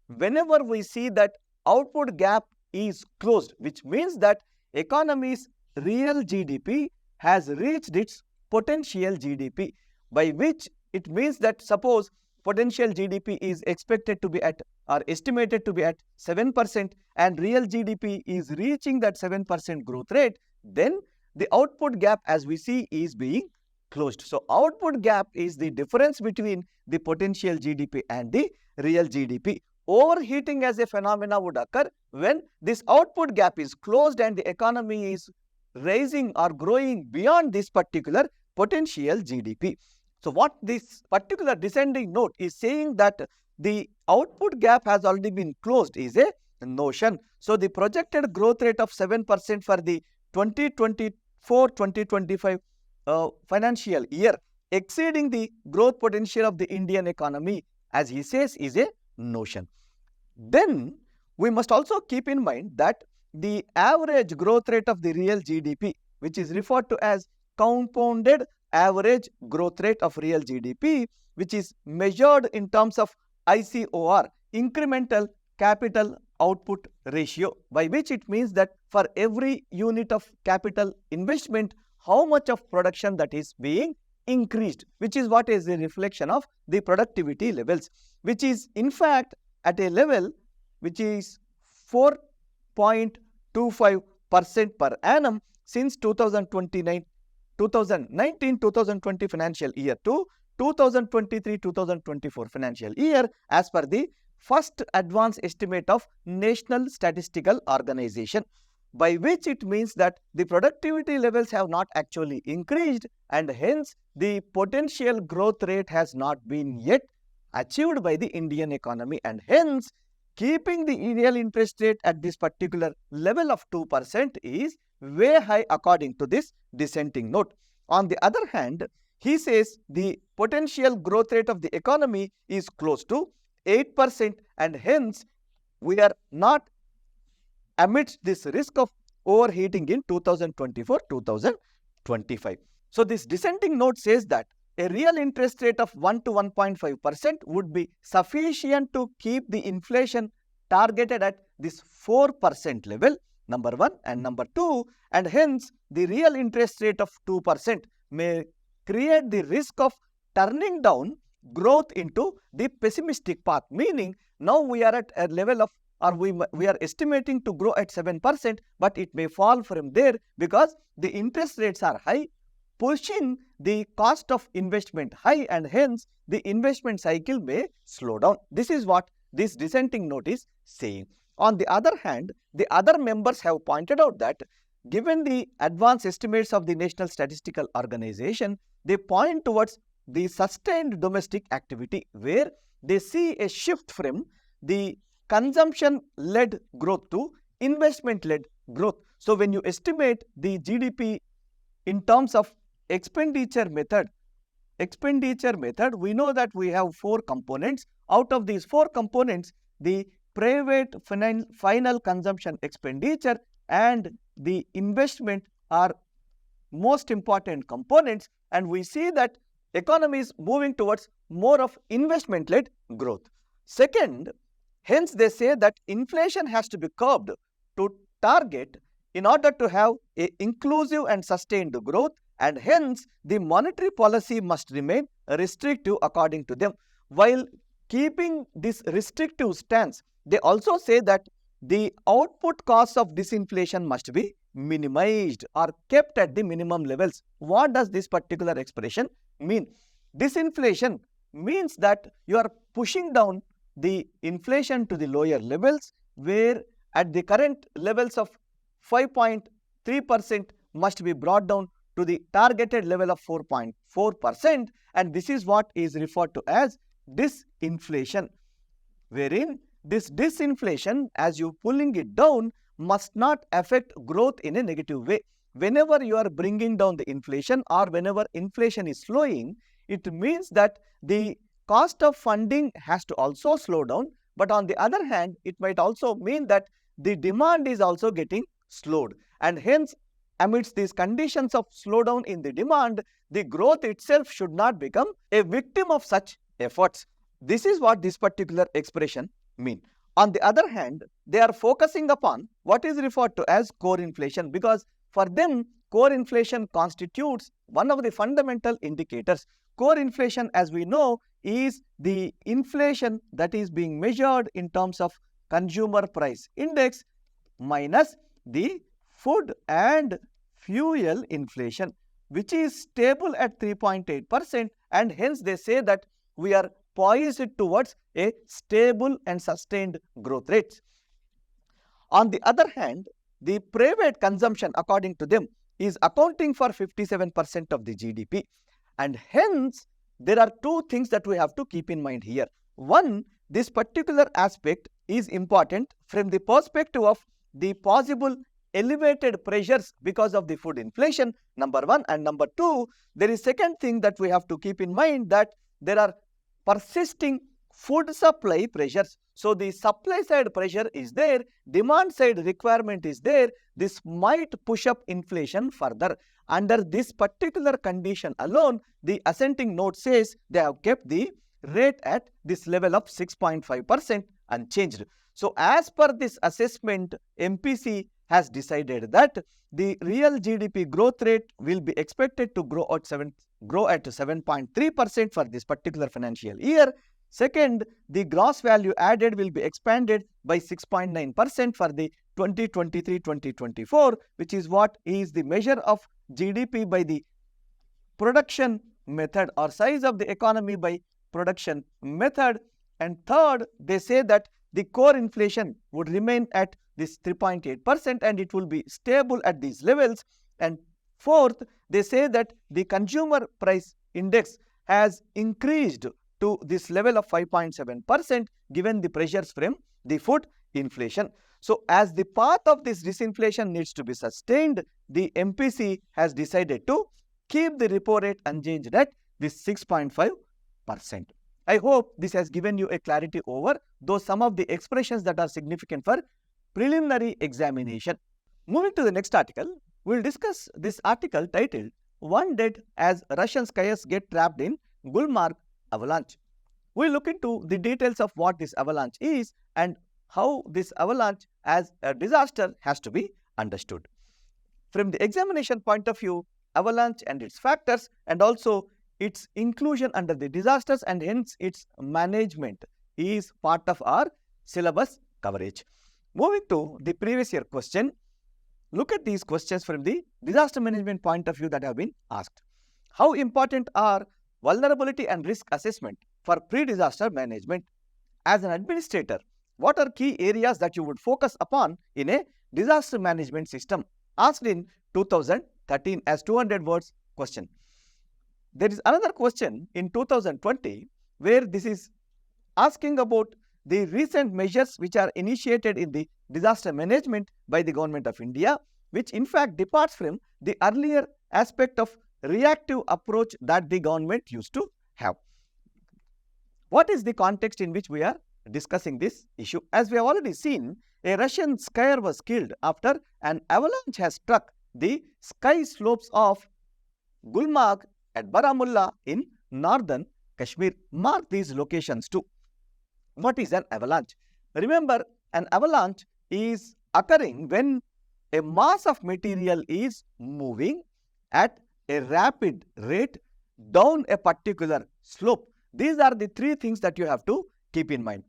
Whenever we see that output gap is closed, which means that economy's real GDP has reached its potential GDP, by which it means that suppose potential GDP is expected to be at or estimated to be at 7% and real GDP is reaching that 7% growth rate, then the output gap, as we see, is being closed. So output gap is the difference between the potential GDP and the real GDP. Overheating as a phenomena would occur when this output gap is closed and the economy is rising or growing beyond this particular potential GDP. So what this particular descending note is saying that the output gap has already been closed is a notion. So the projected growth rate of 7% for the 2024-2025 financial year, exceeding the growth potential of the Indian economy, as he says, is a notion. Then we must also keep in mind that the average growth rate of the real GDP, which is referred to as compounded average growth rate of real GDP, which is measured in terms of ICOR, incremental capital output ratio, by which it means that for every unit of capital investment, how much of production that is being increased, which is what is a reflection of the productivity levels, which is in fact at a level which is 4.25% per annum since 2019-2020 financial year to 2023-2024 financial year, as per the first advance estimate of National Statistical Organization, by which it means that the productivity levels have not actually increased and hence the potential growth rate has not been yet achieved by the Indian economy, and hence keeping the real interest rate at this particular level of 2% is way high according to this dissenting note. On the other hand, he says the potential growth rate of the economy is close to 8% and hence we are not amidst this risk of overheating in 2024-2025. So this dissenting note says that a real interest rate of 1 to 1.5% would be sufficient to keep the inflation targeted at this 4% level, number one, and number two, and hence the real interest rate of 2% may create the risk of turning down growth into the pessimistic path, meaning now we are at a level of, or we are estimating to grow at 7%, but it may fall from there because the interest rates are high, pushing the cost of investment high, and hence the investment cycle may slow down. This is what this dissenting note is saying. On the other hand, the other members have pointed out that given the advanced estimates of the National Statistical Organization, they point towards the sustained domestic activity, where they see a shift from the consumption-led growth to investment-led growth. So, when you estimate the GDP in terms of expenditure method, we know that we have 4 components. Out of these 4 components, the private final consumption expenditure and the investment are most important components, and we see that economy is moving towards more of investment-led growth. Second, hence they say that inflation has to be curbed to target in order to have a inclusive and sustained growth, and hence the monetary policy must remain restrictive according to them. While keeping this restrictive stance, they also say that the output costs of disinflation must be minimized or kept at the minimum levels. What does this particular expression mean? Disinflation means that you are pushing down the inflation to the lower levels, where at the current levels of 5.3% must be brought down to the targeted level of 4.4%, and this is what is referred to as disinflation, wherein this disinflation, as you pulling it down, must not affect growth in a negative way. Whenever you are bringing down the inflation, or whenever inflation is slowing, it means that the cost of funding has to also slow down, but on the other hand, it might also mean that the demand is also getting slowed, and hence amidst these conditions of slowdown in the demand, the growth itself should not become a victim of such efforts. This is what this particular expression mean. On the other hand, they are focusing upon what is referred to as core inflation, because for them core inflation constitutes one of the fundamental indicators. Core inflation, as we know, is the inflation that is being measured in terms of consumer price index minus the food and fuel inflation, which is stable at 3.8%, and hence they say that we are poised towards a stable and sustained growth rates. On the other hand, the private consumption, according to them, is accounting for 57% of the GDP, and hence there are 2 things that we have to keep in mind here. One, this particular aspect is important from the perspective of the possible elevated pressures because of the food inflation, number 1, and number 2, there is second thing that we have to keep in mind, that there are persisting food supply pressures. So, the supply side pressure is there, demand side requirement is there. This might push up inflation further. Under this particular condition alone, the assenting note says they have kept the rate at this level of 6.5% unchanged. So, as per this assessment, MPC has decided that the real GDP growth rate will be expected to grow at 7.3% for this particular financial year. Second, the gross value added will be expanded by 6.9% for the 2023-2024, which is what is the measure of GDP by the production method, or size of the economy by production method. And third, they say that the core inflation would remain at this 3.8% and it will be stable at these levels. And fourth, they say that the consumer price index has increased to this level of 5.7% given the pressures from the food inflation. So, as the path of this disinflation needs to be sustained, the MPC has decided to keep the repo rate unchanged at this 6.5%. I hope this has given you a clarity over those some of the expressions that are significant for preliminary examination. Moving to the next article, we will discuss this article titled "One Dead as Russian Skiers Get Trapped in Gulmarg Avalanche." We will look into the details of what this avalanche is and how this avalanche as a disaster has to be understood. From the examination point of view, avalanche and its factors and also its inclusion under the disasters and hence its management is part of our syllabus coverage. Moving to the previous year question, look at these questions from the disaster management point of view that have been asked. How important are vulnerability and risk assessment for pre-disaster management? As an administrator, what are key areas that you would focus upon in a disaster management system? Asked in 2013 as 200 words question. There is another question in 2020 where this is asking about the recent measures which are initiated in the disaster management by the Government of India, which in fact departs from the earlier aspect of reactive approach that the government used to have. What is the context in which we are discussing this issue? As we have already seen, a Russian skier was killed after an avalanche has struck the ski slopes of Gulmarg at Baramulla in northern Kashmir. Mark these locations too. What is an avalanche? Remember, an avalanche is occurring when a mass of material is moving at a rapid rate down a particular slope. These are the three things that you have to keep in mind.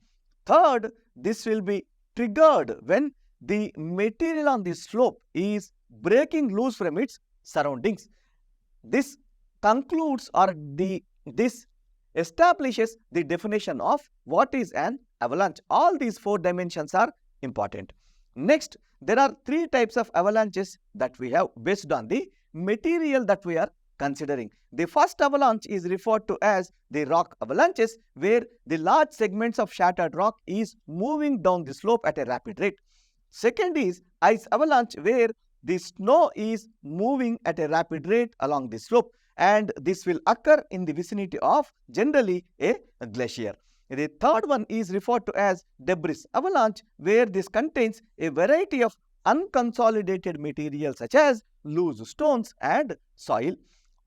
Third, this will be triggered when the material on the slope is breaking loose from its surroundings. This concludes or this establishes the definition of what is an avalanche. All these four dimensions are important. Next, there are three types of avalanches that we have based on the material that we are considering. The first avalanche is referred to as the rock avalanches, where the large segments of shattered rock is moving down the slope at a rapid rate. Second is ice avalanche, where the snow is moving at a rapid rate along the slope, and this will occur in the vicinity of generally a glacier. The third one is referred to as debris avalanche, where this contains a variety of unconsolidated materials such as loose stones and soil.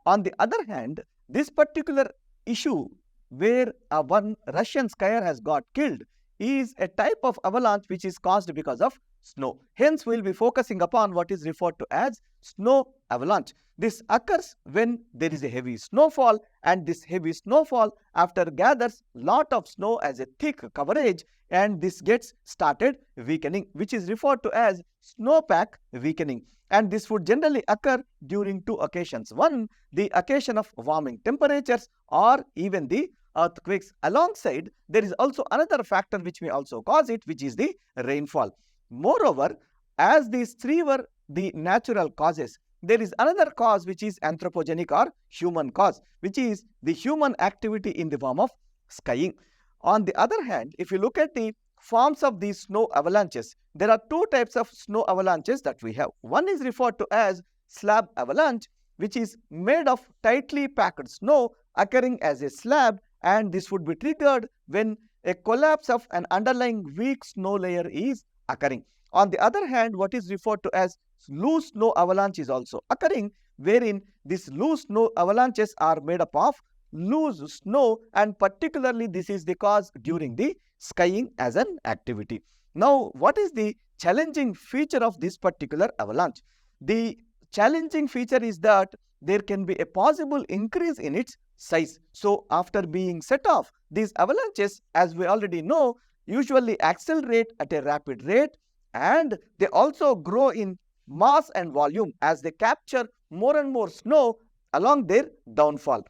On the other hand, this particular issue where one Russian skier has got killed is a type of avalanche which is caused because of snow. Hence, we will be focusing upon what is referred to as snow avalanche. This occurs when there is a heavy snowfall, and this heavy snowfall after gathers lot of snow as a thick coverage, and this gets started weakening, which is referred to as snowpack weakening. And this would generally occur during two occasions. One, the occasion of warming temperatures, or even the earthquakes. Alongside, there is also another factor which may also cause it, which is the rainfall. Moreover, as these three were the natural causes, there is another cause which is anthropogenic or human cause, which is the human activity in the form of skiing. On the other hand, if you look at the forms of these snow avalanches, there are two types of snow avalanches that we have. One is referred to as slab avalanche, which is made of tightly packed snow occurring as a slab, and this would be triggered when a collapse of an underlying weak snow layer is occurring. On the other hand, what is referred to as loose snow avalanche is also occurring, wherein these loose snow avalanches are made up of loose snow, and particularly this is the cause during the skiing as an activity. Now, what is the challenging feature of this particular avalanche? The challenging feature is that there can be a possible increase in its size. So, after being set off, these avalanches, as we already know, usually accelerate at a rapid rate, and they also grow in mass and volume as they capture more and more snow along their downfall.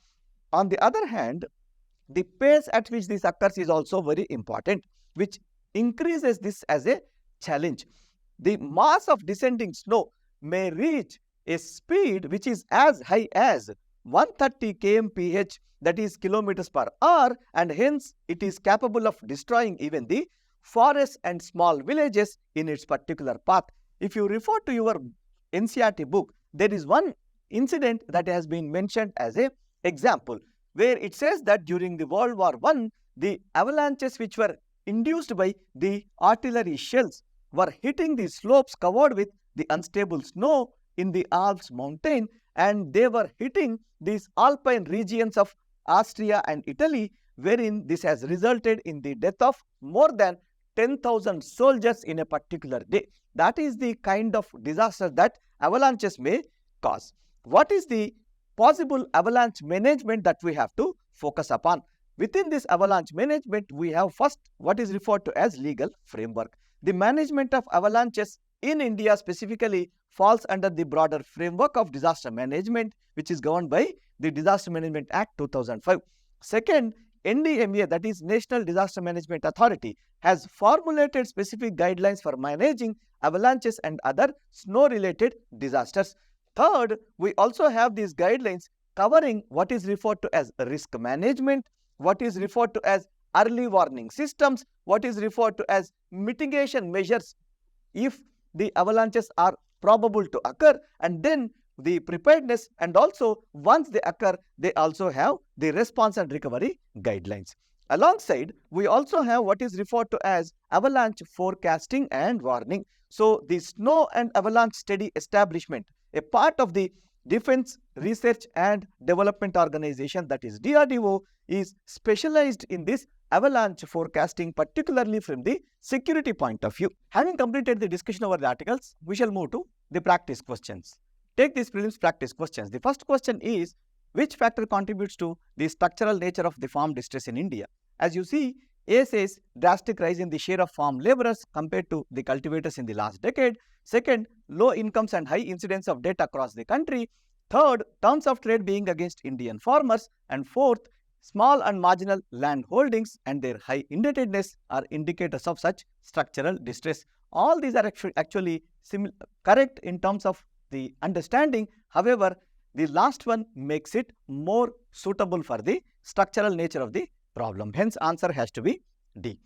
On the other hand, the pace at which this occurs is also very important, which increases this as a challenge. The mass of descending snow may reach a speed which is as high as 130 kmph, that is kilometers per hour, and hence it is capable of destroying even the forests and small villages in its particular path. If you refer to your NCERT book, there is one incident that has been mentioned as an example, where it says that during the World War I, the avalanches which were induced by the artillery shells were hitting the slopes covered with the unstable snow in the Alps mountain, and they were hitting these alpine regions of Austria and Italy, wherein this has resulted in the death of more than 10,000 soldiers in a particular day. That is the kind of disaster that avalanches may cause. What is the possible avalanche management that we have to focus upon? Within this avalanche management, we have first what is referred to as legal framework. The management of avalanches in India specifically falls under the broader framework of disaster management, which is governed by the Disaster Management Act 2005. Second, NDMA, that is National Disaster Management Authority, has formulated specific guidelines for managing avalanches and other snow-related disasters. Third, we also have these guidelines covering what is referred to as risk management, what is referred to as early warning systems, what is referred to as mitigation measures if the avalanches are probable to occur, and then the preparedness, and also once they occur, they also have the response and recovery guidelines. Alongside, we also have what is referred to as avalanche forecasting and warning. So, the Snow and Avalanche Study Establishment, a part of the Defense Research and Development Organization, that is DRDO, is specialized in this avalanche forecasting, particularly from the security point of view. Having completed the discussion over the articles, we shall move to the practice questions. Take these prelims practice questions. The first question is, which factor contributes to the structural nature of the farm distress in India? As you see, A says drastic rise in the share of farm laborers compared to the cultivators in the last decade. Second, low incomes and high incidence of debt across the country. Third, terms of trade being against Indian farmers. And fourth, small and marginal land holdings and their high indebtedness are indicators of such structural distress. All these are actually correct in terms of the understanding. However, the last one makes it more suitable for the structural nature of the problem. Hence, answer has to be D.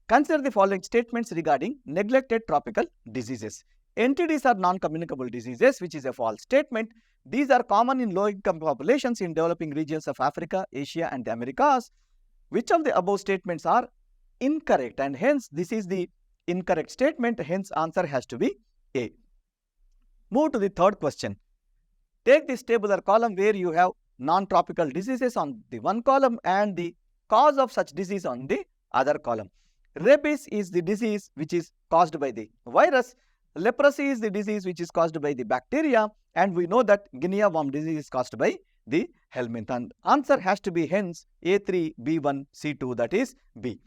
Consider the following statements regarding neglected tropical diseases. NTDs are non-communicable diseases, which is a false statement. These are common in low-income populations in developing regions of Africa, Asia and the Americas. Which of the above statements are incorrect? And hence, this is the incorrect statement. Hence, answer has to be A. Move to the third question. Take this tabular column where you have non-tropical diseases on the one column and the cause of such disease on the other column. Rabies is the disease which is caused by the virus. Leprosy is the disease which is caused by the bacteria, and we know that Guinea worm disease is caused by the helminth. And answer has to be hence A3, B1, C2, that is B.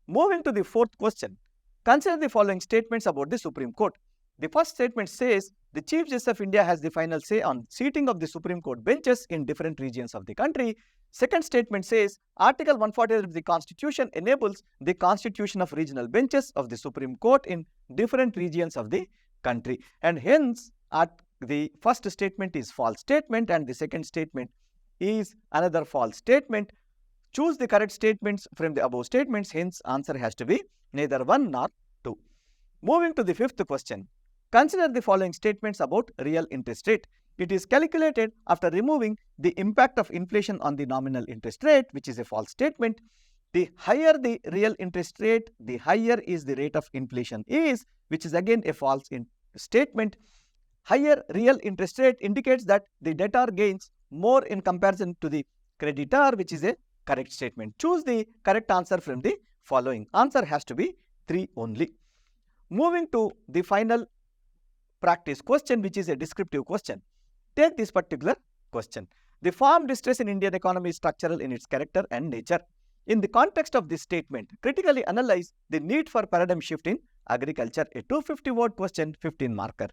Moving to the fourth question. Consider the following statements about the Supreme Court. The first statement says the Chief Justice of India has the final say on seating of the Supreme Court benches in different regions of the country. Second statement says Article 148 of the Constitution enables the constitution of regional benches of the Supreme Court in different regions of the country. And hence, the first statement is false statement and the second statement is another false statement. Choose the correct statements from the above statements. Hence, answer has to be neither 1 nor 2. Moving to the fifth question. Consider the following statements about real interest rate. It is calculated after removing the impact of inflation on the nominal interest rate, which is a false statement. The higher the real interest rate, the higher is the rate of inflation is, which is again a false statement. Higher real interest rate indicates that the debtor gains more in comparison to the creditor, which is a correct statement. Choose the correct answer from the following. Answer has to be 3 only. Moving to the final practice question, which is a descriptive question. Take this particular question. The farm distress in Indian economy is structural in its character and nature. In the context of this statement, critically analyze the need for paradigm shift in agriculture. A 250-word question, 15 marker.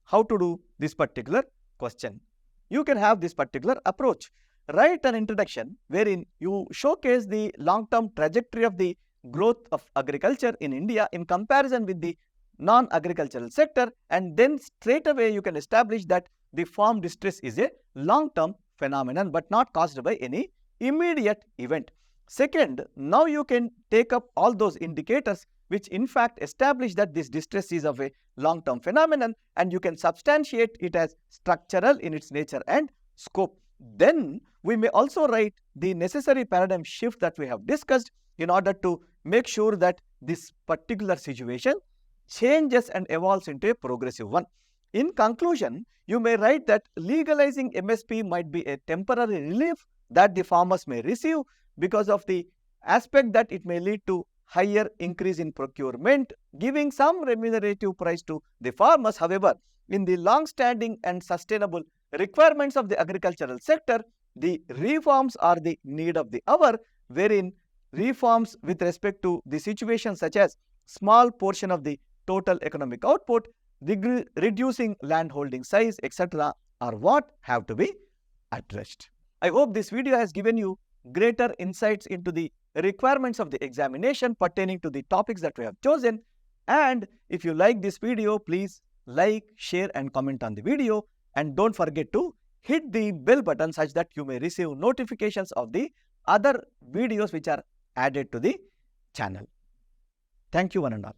How to do this particular question? You can have this particular approach. Write an introduction wherein you showcase the long-term trajectory of the growth of agriculture in India in comparison with the non-agricultural sector, and then straight away you can establish that the farm distress is a long-term phenomenon but not caused by any immediate event. Second, now you can take up all those indicators which in fact establish that this distress is of a long-term phenomenon, and you can substantiate it as structural in its nature and scope. Then we may also write the necessary paradigm shift that we have discussed in order to make sure that this particular situation changes and evolves into a progressive one. In conclusion, you may write that legalizing MSP might be a temporary relief that the farmers may receive because of the aspect that it may lead to higher increase in procurement, giving some remunerative price to the farmers. However, in the long-standing and sustainable requirements of the agricultural sector, the reforms are the need of the hour, wherein reforms with respect to the situation such as small portion of the total economic output, reducing land holding size, etc. are what have to be addressed. I hope this video has given you greater insights into the requirements of the examination pertaining to the topics that we have chosen. And if you like this video, please like, share and comment on the video, and don't forget to hit the bell button such that you may receive notifications of the other videos which are added to the channel. Thank you one and all.